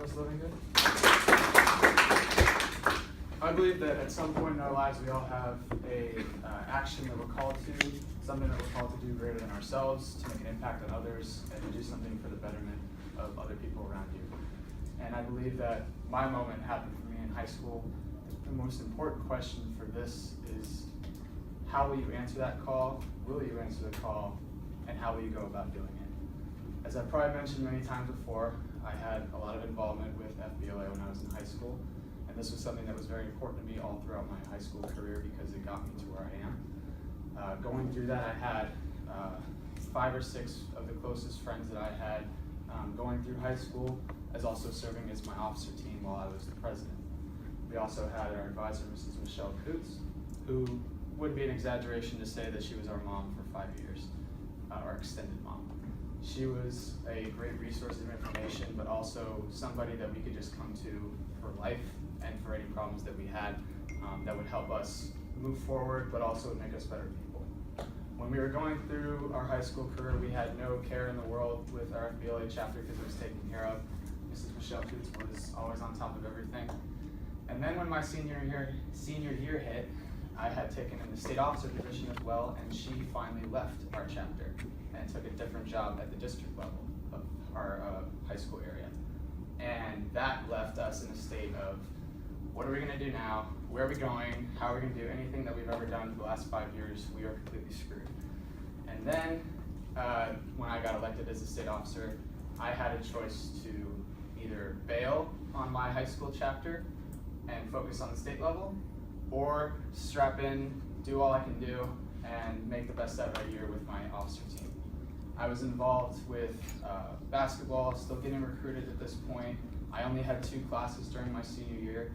us, Livengood? I believe that at some point in our lives we all have a action that we're called to, something that we're called to do greater than ourselves, to make an impact on others, and to do something for the betterment of other people around you. And I believe that my moment happened for me in high school. The most important question for this is, how will you answer that call? Will you answer the call? And how will you go about doing it? As I've probably mentioned many times before, I had a lot of involvement with FBLA when I was in high school. And this was something that was very important to me all throughout my high school career because it got me to where I am. Going through that, I had 5 or 6 of the closest friends that I had going through high school, as also serving as my officer team while I was the president. We also had our advisor, Mrs. Michelle Coots, who would be an exaggeration to say that she was our mom for 5 years, our extended mom. She was a great resource of information, but also somebody that we could just come to for life and for any problems that we had that would help us move forward, but also would make us better people. When we were going through our high school career, we had no care in the world with our FBLA chapter because it was taken care of. Mrs. Michelle Coots was always on top of everything. And then when my senior year hit, I had taken in the state officer position as well, and she finally left our chapter and took a different job at the district level of our high school area. And that left us in a state of, what are we gonna do now? Where are we going? How are we gonna do anything that we've ever done for the last 5 years? We are completely screwed. And then, when I got elected as a state officer, I had a choice to either bail on my high school chapter and focus on the state level, or strap in, do all I can do, and make the best out of our year with my officer team. I was involved with basketball, still getting recruited at this point. I only had 2 classes during my senior year,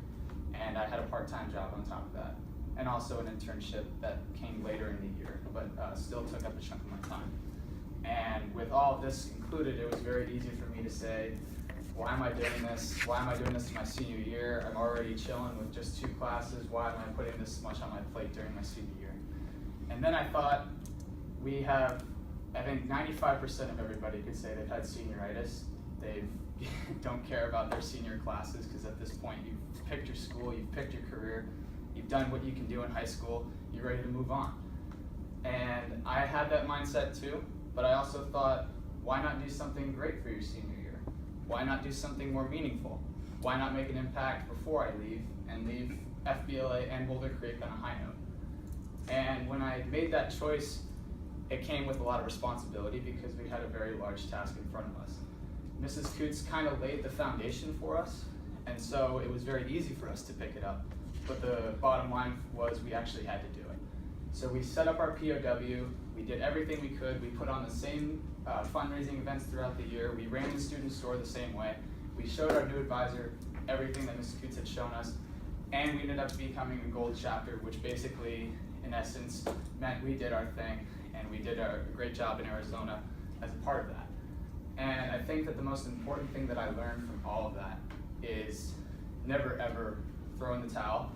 and I had a part-time job on top of that, and also an internship that came later in the year, but still took up a chunk of my time. And with all of this included, it was very easy for me to say, why am I doing this? Why am I doing this in my senior year? I'm already chilling with just 2 classes. Why am I putting this much on my plate during my senior year? And then I thought, we have, I think 95% of everybody could say they've had senioritis. They don't care about their senior classes because at this point you've picked your school, you've picked your career, you've done what you can do in high school, you're ready to move on. And I had that mindset too, but I also thought, why not do something great for your senior year? Why not do something more meaningful? Why not make an impact before I leave and leave FBLA and Boulder Creek on a high note? And when I made that choice, it came with a lot of responsibility because we had a very large task in front of us. Mrs. Coots kind of laid the foundation for us, and so it was very easy for us to pick it up. But the bottom line was we actually had to do it. So we set up our POW, we did everything we could, we put on the same fundraising events throughout the year, we ran the student store the same way, we showed our new advisor everything that Mrs. Coots had shown us, and we ended up becoming a gold chapter, which basically, in essence, meant we did our thing, and we did a great job in Arizona as a part of that. And I think that the most important thing that I learned from all of that is never ever throw in the towel.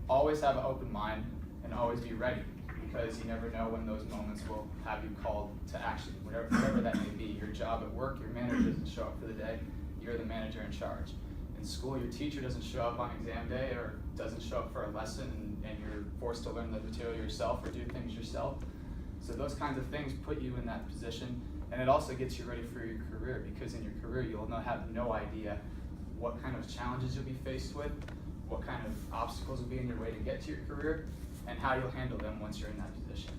Always have an open mind and always be ready, because you never know when those moments will have you called to action, whatever that may be. Your job at work, your manager doesn't show up for the day, you're the manager in charge. In school, your teacher doesn't show up on exam day or doesn't show up for a lesson and you're forced to learn the material yourself or do things yourself. So those kinds of things put you in that position, and it also gets you ready for your career, because in your career you'll have no idea what kind of challenges you'll be faced with, what kind of obstacles will be in your way to get to your career, and how you'll handle them once you're in that position.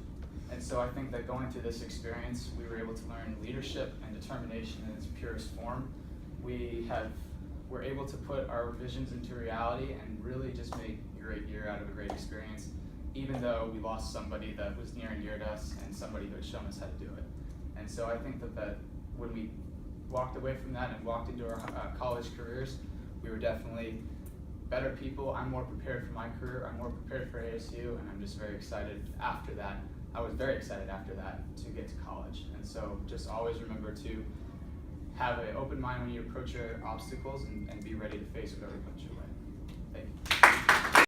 And so I think that going through this experience, we were able to learn leadership and determination in its purest form. We're able to put our visions into reality and really just make a great year out of a great experience, even though we lost somebody that was near and dear to us and somebody who had shown us how to do it. And so I think that when we walked away from that and walked into our college careers, we were definitely better people. I'm more prepared for my career, I'm more prepared for ASU, and I'm just very excited after that. I was very excited after that to get to college. And so just always remember to have an open mind when you approach your obstacles and be ready to face whatever comes your way.